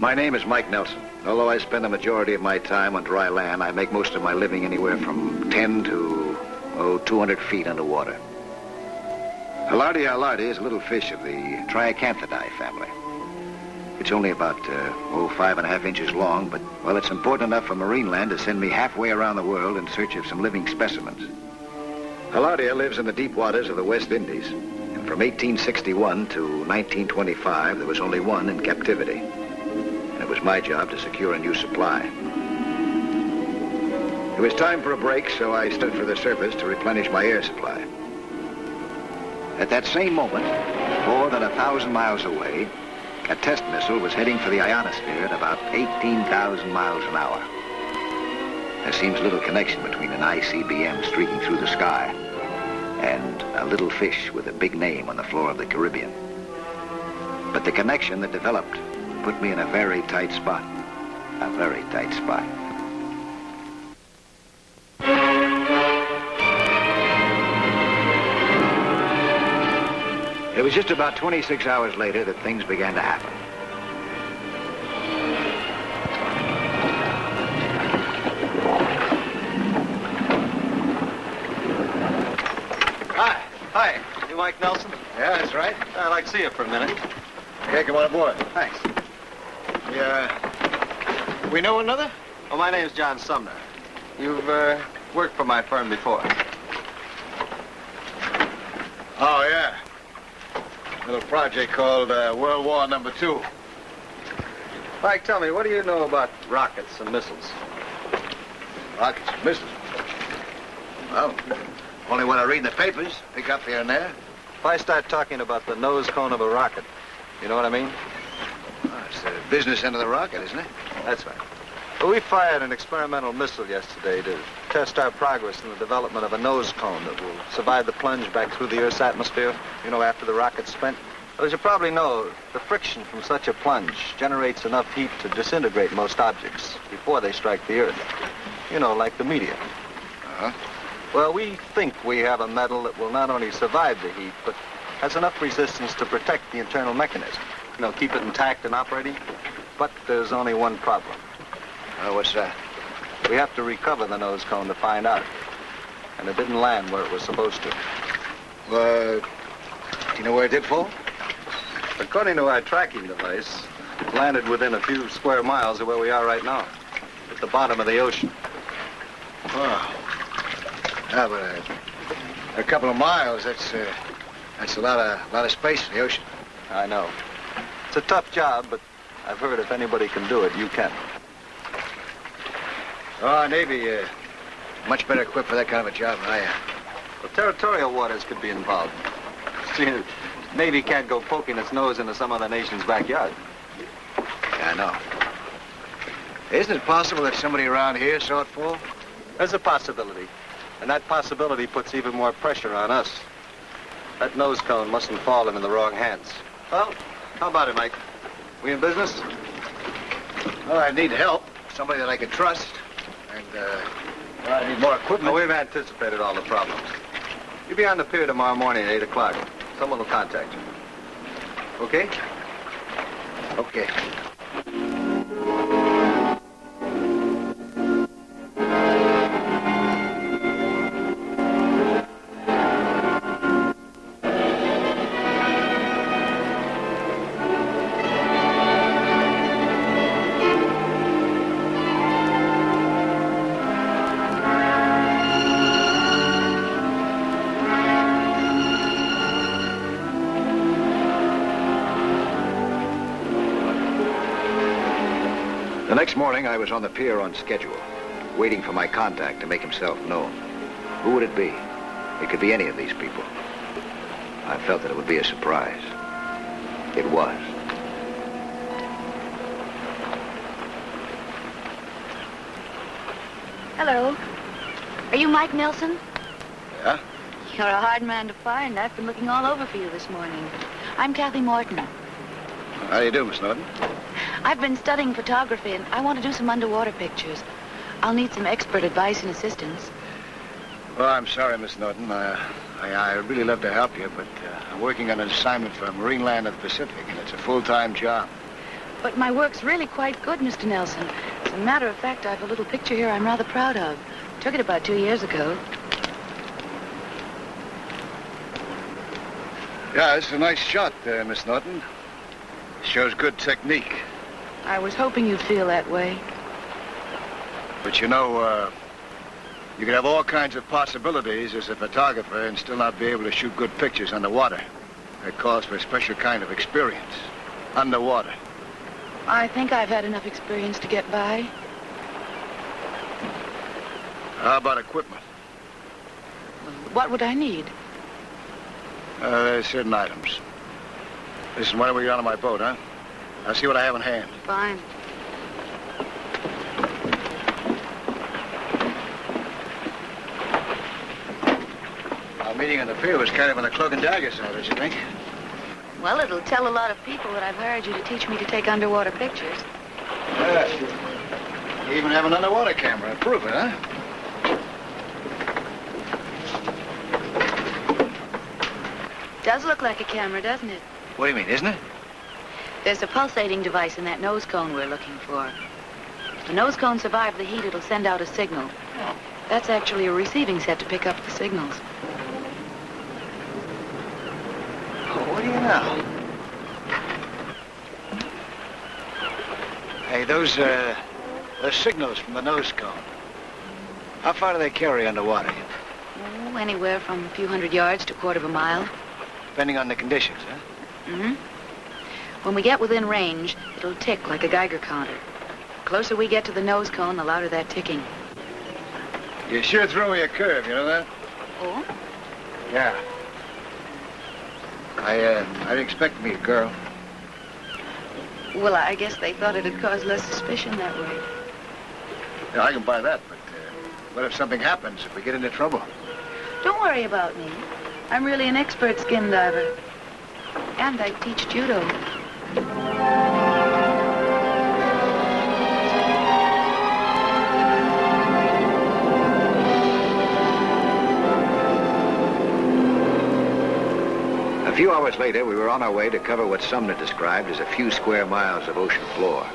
My name is Mike Nelson. Although I spend the majority of my time on dry land, I make most of my living anywhere from 10 to, 200 feet underwater. Halardi halardi is a little fish of the Triacanthidae family. It's only about, 5.5 inches long, but, well, it's important enough for marine land to send me halfway around the world in search of some living specimens. Halardia lives in the deep waters of the West Indies, and from 1861 to 1925, there was only one in captivity. And it was my job to secure a new supply. It was time for a break, so I stood for the surface to replenish my air supply. At that same moment, more than 1,000 miles away, a test missile was heading for the ionosphere at about 18,000 miles an hour. There seems little connection between an ICBM streaking through the sky and a little fish with a big name on the floor of the Caribbean. But the connection that developed put me in a very tight spot. A very tight spot. It was just about 26 hours later that things began to happen. Hi. You Mike Nelson? Yeah, that's right. I'd like to see you for a minute. Okay, come on aboard. Thanks. We know one another? Well, my name's John Sumner. You've worked for my firm before. Oh, yeah. A little project called World War #2. Mike, tell me, what do you know about rockets and missiles? Rockets and missiles. Well, only what I read in the papers, pick up here and there. If I start talking about the nose cone of a rocket, you know what I mean? Oh, it's the business end of the rocket, isn't it? That's right. Well, we fired an experimental missile yesterday to test our progress in the development of a nose cone that will survive the plunge back through the Earth's atmosphere, after the rocket's spent. Well, as you probably know, the friction from such a plunge generates enough heat to disintegrate most objects before they strike the Earth. Like the meteor. Uh-huh. Well, we think we have a metal that will not only survive the heat, but has enough resistance to protect the internal mechanism. Keep it intact and operating. But there's only one problem. What's that? We have to recover the nose cone to find out. And it didn't land where it was supposed to. Do you know where it did fall? According to our tracking device, it landed within a few square miles of where we are right now, at the bottom of the ocean. Oh. Yeah, but a couple of miles, that's a lot of space in the ocean. I know. It's a tough job, but I've heard if anybody can do it, you can. Oh, our Navy, much better equipped for that kind of a job than I am. Well, territorial waters could be involved. See, the Navy can't go poking its nose into some other nation's backyard. Yeah, I know. Isn't it possible that somebody around here saw it fall? There's a possibility. And that possibility puts even more pressure on us. That nose cone mustn't fall into the wrong hands. Well, how about it, Mike? We in business? Well, I need help. Somebody that I can trust. And, I need more equipment. Well, we've anticipated all the problems. You'll be on the pier tomorrow morning at 8 o'clock. Someone will contact you. Okay? Okay. The next morning, I was on the pier on schedule, waiting for my contact to make himself known. Who would it be? It could be any of these people. I felt that it would be a surprise. It was. Hello. Are you Mike Nelson? Yeah? You're a hard man to find. I've been looking all over for you this morning. I'm Kathy Morton. How do you do, Miss Norton? I've been studying photography, and I want to do some underwater pictures. I'll need some expert advice and assistance. Well, I'm sorry, Miss Norton. I'd really love to help you, but I'm working on an assignment for Marine Land of the Pacific, and it's a full-time job. But my work's really quite good, Mr. Nelson. As a matter of fact, I've a little picture here I'm rather proud of. Took it about 2 years ago. Yeah, it's a nice shot, Miss Norton. Shows good technique. I was hoping you'd feel that way. But you know, you could have all kinds of possibilities as a photographer and still not be able to shoot good pictures underwater. It calls for a special kind of experience. Underwater. I think I've had enough experience to get by. How about equipment? What would I need? There's certain items. Listen, why don't we get on my boat, huh? I'll see what I have in hand. Fine. Our meeting on the pier was kind of on a cloak and dagger side, don't you think? Well, it'll tell a lot of people that I've hired you to teach me to take underwater pictures. Yeah. You even have an underwater camera to prove it, huh? Does look like a camera, doesn't it? What do you mean, isn't it? There's a pulsating device in that nose cone we're looking for. If the nose cone survives the heat, it'll send out a signal. Oh. That's actually a receiving set to pick up the signals. Oh, what do you know? Hey, those signals from the nose cone. How far do they carry underwater? Oh, anywhere from a few hundred yards to a quarter of a mile. Depending on the conditions, huh? Mm-hmm. When we get within range, it'll tick like a Geiger counter. The closer we get to the nose cone, the louder that ticking. You sure throw me a curve, you know that? Oh? Yeah. I'd expect me a girl. Well, I guess they thought it'd cause less suspicion that way. Yeah, I can buy that, but what if something happens, if we get into trouble? Don't worry about me. I'm really an expert skin diver. And I teach judo. A few hours later, we were on our way to cover what Sumner described as a few square miles of ocean floor.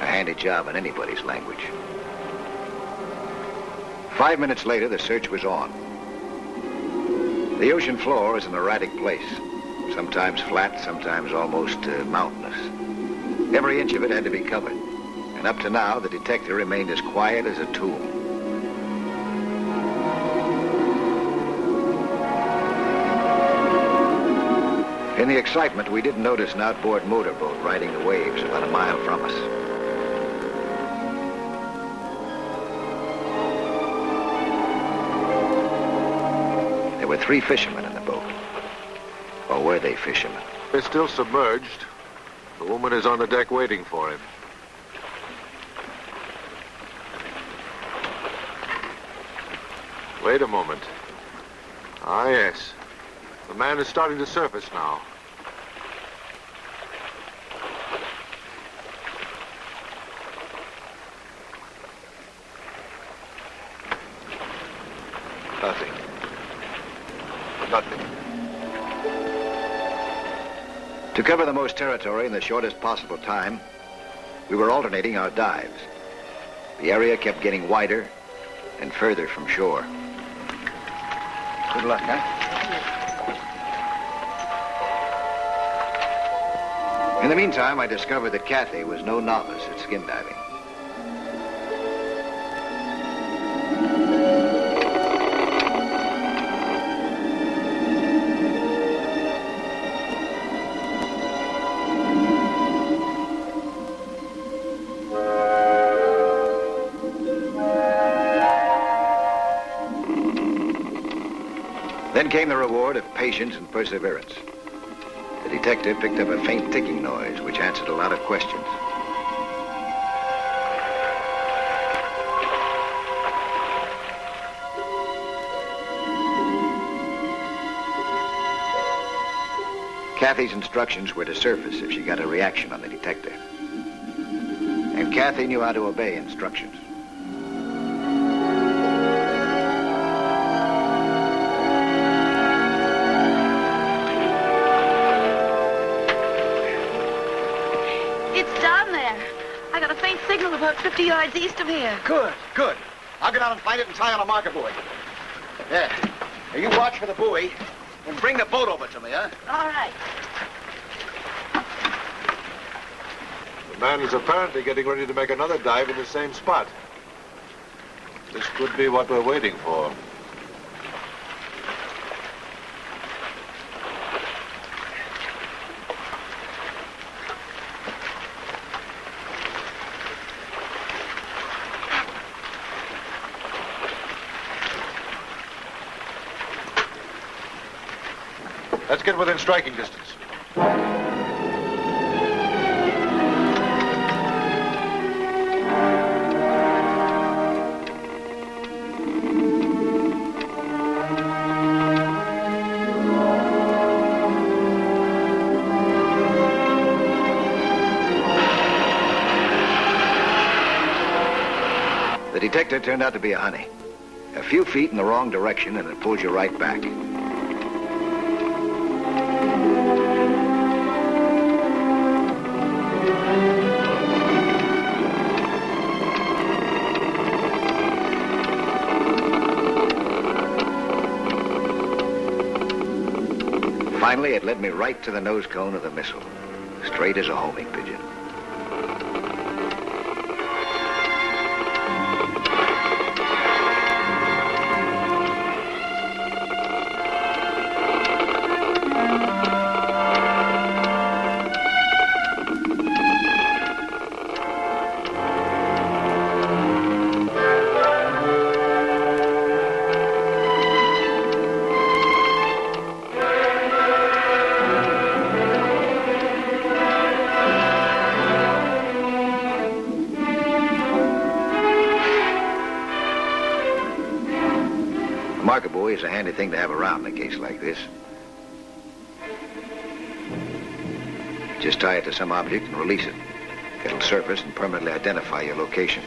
A handy job in anybody's language. 5 minutes later, the search was on. The ocean floor is an erratic place. Sometimes flat, sometimes almost mountainous. Every inch of it had to be covered. And up to now, the detector remained as quiet as a tomb. In the excitement, we didn't notice an outboard motorboat riding the waves about a mile from us. There were 3 fishermen in the boat. Or were they fishermen? They're still submerged. The woman is on the deck waiting for him. Wait a moment. Ah, yes. The man is starting to surface now. Nothing. Nothing. To cover the most territory in the shortest possible time, we were alternating our dives. The area kept getting wider and further from shore. Good luck, huh? In the meantime, I discovered that Kathy was no novice at skin diving. Then came the reward of patience and perseverance. The detective picked up a faint ticking noise, which answered a lot of questions. Kathy's instructions were to surface if she got a reaction on the detector. And Kathy knew how to obey instructions. It's done. there. I got a faint signal about 50 yards east of here. Good, good. I'll get out and find it and tie on a marker buoy. There. Now, you watch for the buoy and bring the boat over to me, huh? All right. The man is apparently getting ready to make another dive in the same spot. This could be what we're waiting for. Let's get within striking distance. The detector turned out to be a honey. A few feet in the wrong direction and it pulls you right back. Finally, it led me right to the nose cone of the missile, straight as a homing pigeon. Marker buoy is a handy thing to have around in a case like this. Just tie it to some object and release it. It'll surface and permanently identify your location.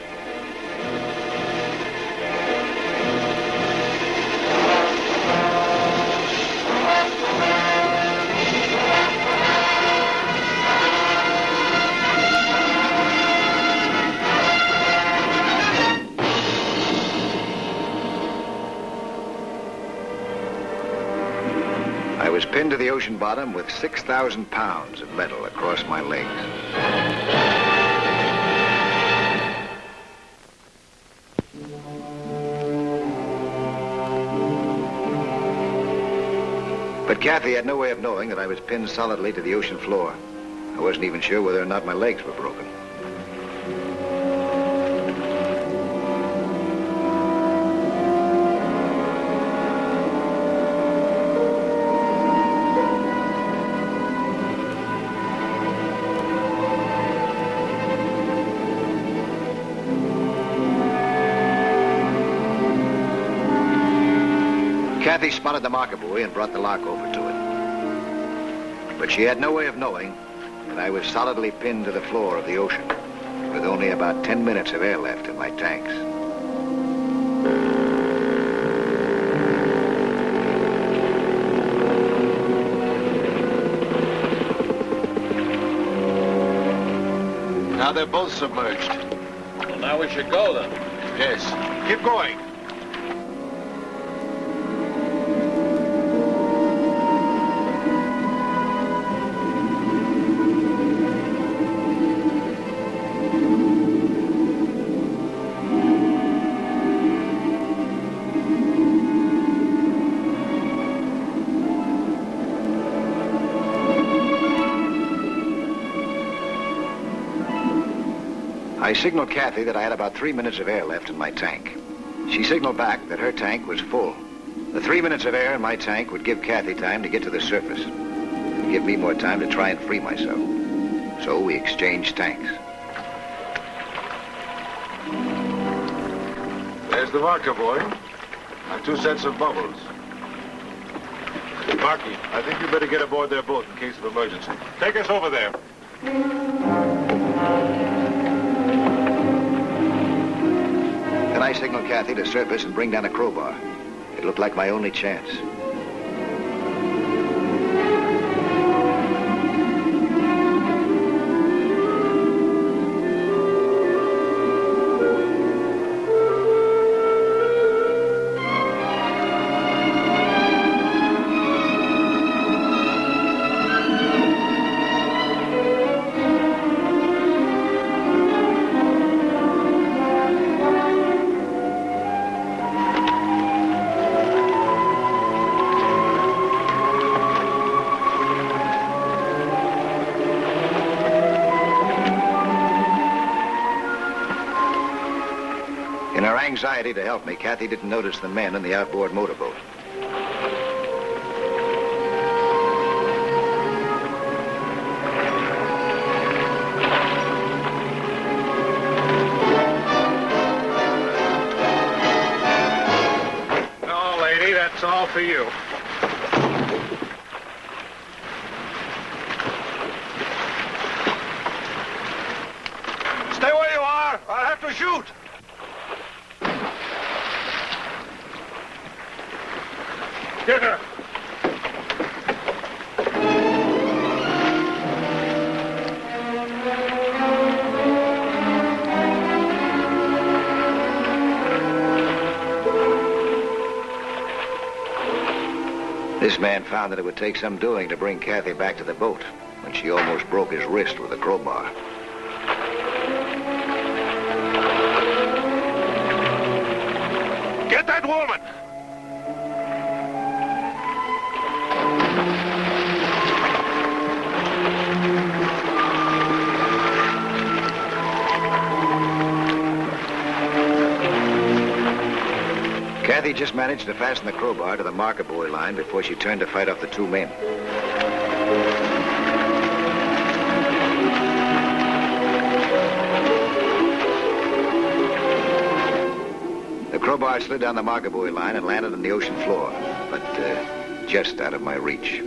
I was pinned to the ocean bottom with 6,000 pounds of metal across my legs. But Kathy had no way of knowing that I was pinned solidly to the ocean floor. I wasn't even sure whether or not my legs were broken. Kathy spotted the marker buoy and brought the lock over to it. But she had no way of knowing that I was solidly pinned to the floor of the ocean with only about 10 minutes of air left in my tanks. Now they're both submerged. Well, now we should go then. Yes. Keep going. I signaled Kathy that I had about 3 minutes of air left in my tank. She signaled back that her tank was full. The 3 minutes of air in my tank would give Kathy time to get to the surface and give me more time to try and free myself. So we exchanged tanks. There's the marker buoy. And 2 sets of bubbles. Marky, I think you better get aboard their boat in case of emergency. Take us over there. Then I signaled Kathy to surface and bring down a crowbar. It looked like my only chance. anxiety to help me, Kathy didn't notice the men in the outboard motorboat. No, lady, that's all for you. Stay where you are. I'll have to shoot. Get her. This man found that it would take some doing to bring Kathy back to the boat when she almost broke his wrist with a crowbar. Get that woman. Kathy just managed to fasten the crowbar to the marker buoy line before she turned to fight off the two men. The crowbar slid down the marker buoy line and landed on the ocean floor, but just out of my reach.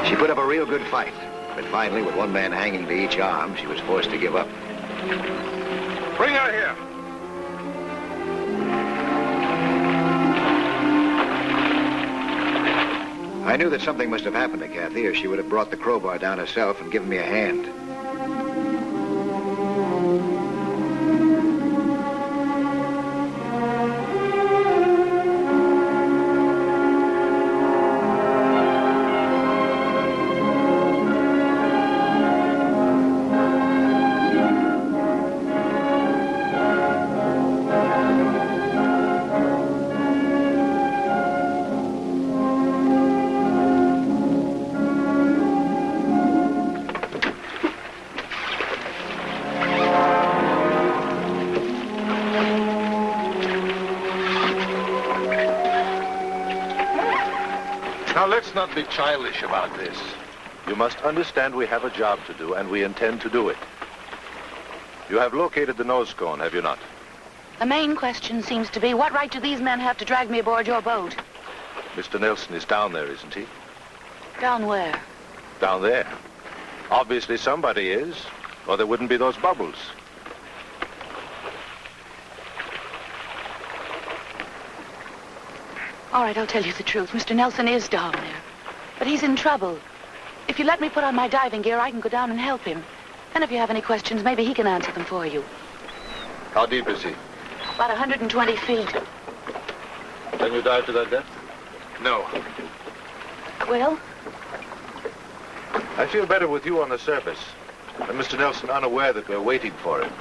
She put up a real good fight. But finally, with one man hanging to each arm, she was forced to give up. Bring her here. I knew that something must have happened to Kathy, or she would have brought the crowbar down herself and given me a hand. Now, let's not be childish about this. You must understand we have a job to do, and we intend to do it. You have located the nose cone, have you not? The main question seems to be, what right do these men have to drag me aboard your boat? Mr. Nelson is down there, isn't he? Down where? Down there. Obviously somebody is, or there wouldn't be those bubbles. All right, I'll tell you the truth. Mr. Nelson is down there. But he's in trouble. If you let me put on my diving gear, I can go down and help him. And if you have any questions, maybe he can answer them for you. How deep is he? About 120 feet. Then you dive to that depth? No. Well? I feel better with you on the surface, and Mr. Nelson unaware that we're waiting for him.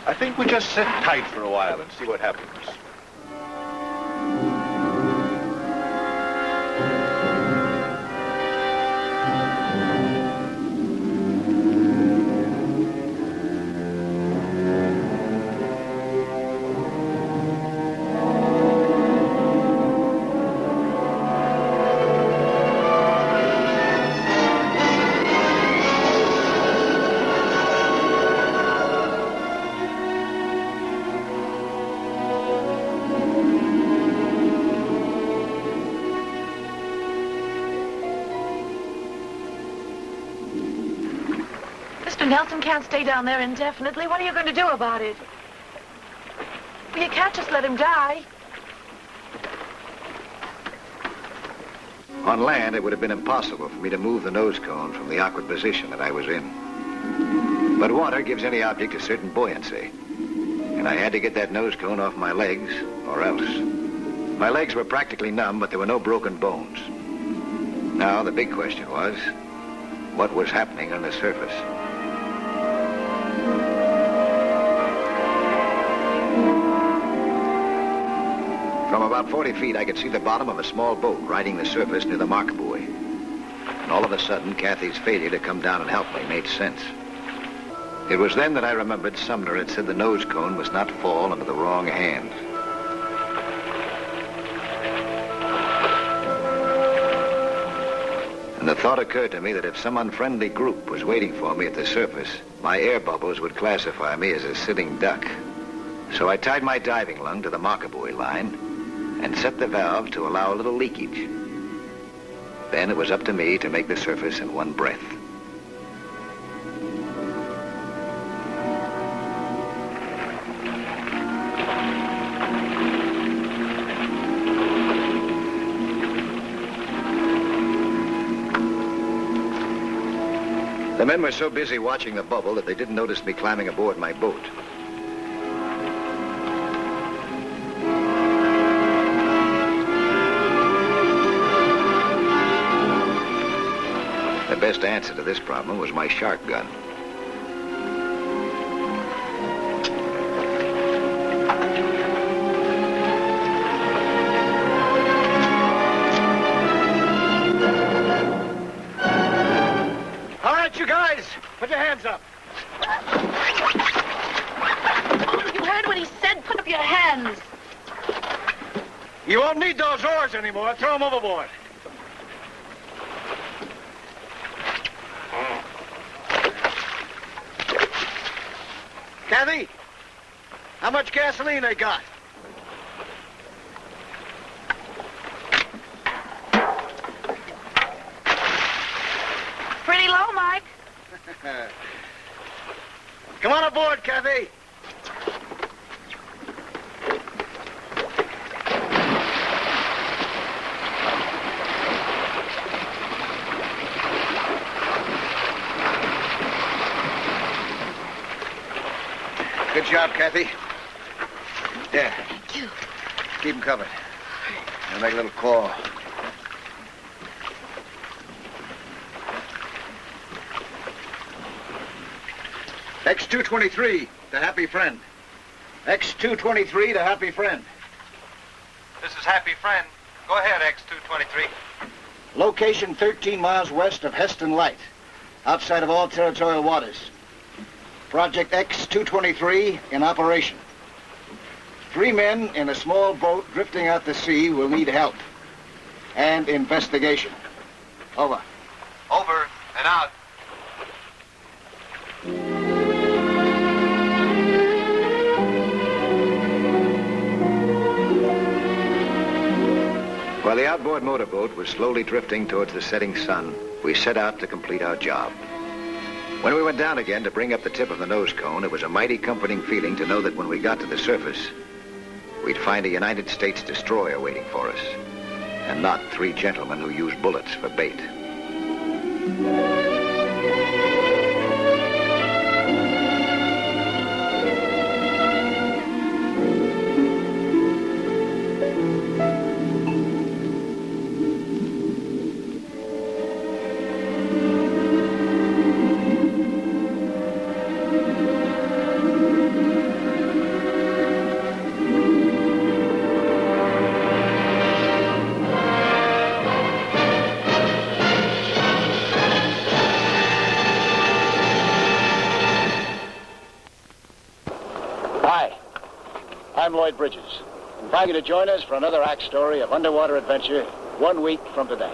I think we just sit tight for a while and see what happens. Nelson can't stay down there indefinitely. What are you going to do about it? Well, you can't just let him die. On land, it would have been impossible for me to move the nose cone from the awkward position that I was in. But water gives any object a certain buoyancy. And I had to get that nose cone off my legs, or else. My legs were practically numb, but there were no broken bones. Now, the big question was, what was happening on the surface? From about 40 feet, I could see the bottom of a small boat riding the surface near the marker buoy. And all of a sudden, Kathy's failure to come down and help me made sense. It was then that I remembered Sumner had said the nose cone must not fall into the wrong hands. And the thought occurred to me that if some unfriendly group was waiting for me at the surface, my air bubbles would classify me as a sitting duck. So I tied my diving lung to the marker buoy line and set the valve to allow a little leakage. Then it was up to me to make the surface in one breath. The men were so busy watching the bubble that they didn't notice me climbing aboard my boat. The best answer to this problem was my shark gun. You guys, put your hands up. You heard what he said. Put up your hands. You won't need those oars anymore. Throw them overboard. Kathy, how much gasoline they got? Pretty low, Mike. Come on aboard, Kathy. Good job, Kathy. There. Thank you. Keep them covered. I'll make a little call. X-223, the happy friend. X-223, the happy friend. This is Happy Friend. Go ahead, X-223. Location 13 miles west of Heston Light, outside of all territorial waters. Project X-223 in operation. 3 men in a small boat drifting out to sea will need help and investigation. Over. Over and out. While the outboard motorboat was slowly drifting towards the setting sun, we set out to complete our job. When we went down again to bring up the tip of the nose cone, it was a mighty comforting feeling to know that when we got to the surface, we'd find a United States destroyer waiting for us, and not 3 gentlemen who use bullets for bait. I'm Lloyd Bridges, inviting you to join us for another act story of underwater adventure 1 week from today.